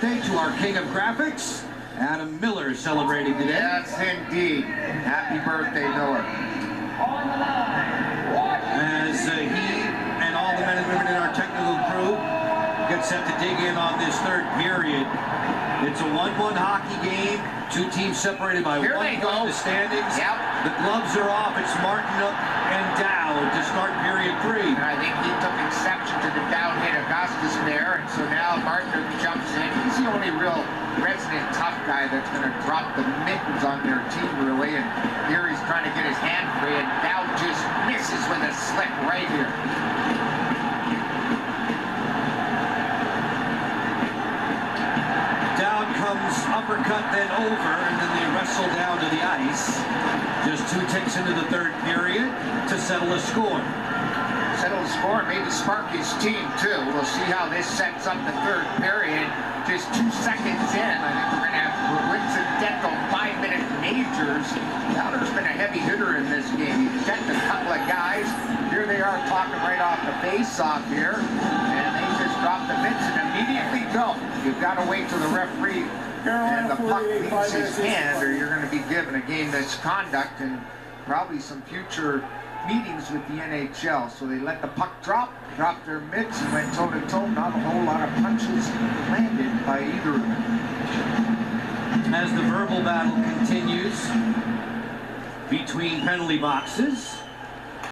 birthday to our king of graphics, Adam Miller, celebrating today. Yes, indeed. Happy birthday, Miller. As he and all the men and women in our technical crew get set to dig in on this third period. It's a 1-1 hockey game. Two teams separated by Here 1 they point go. in the standings. Yep. The gloves are off. It's Martin and Dowd to start period 3. And I think he took exception to the down hit Augustus there, and so now Martin jumps in. He's the only real resident tough guy that's going to drop the mittens on their team, really. And here he's trying to get his hand free, and Dowd just misses with a slip right here. Dowd comes uppercut, then over, and then they wrestle down to the ice. Just 2 ticks into the third period to settle a score. Settle the score, maybe spark his team too. We'll see how this sets up the third period. Just 2 seconds in, I think we're going to have coincidental 5-minute majors. Dowder's been a heavy hitter in this game. He's checked a couple of guys. Here they are talking right off the face-off here. And they just drop the mitts and immediately go. You've got to wait till the referee and the puck leaves his hand, or you're going to be given a game misconduct and probably some future meetings with the NHL. So they let the puck drop their mitts, and went toe-to-toe. Not a whole lot of punches landed by either of them. As the verbal battle continues between penalty boxes,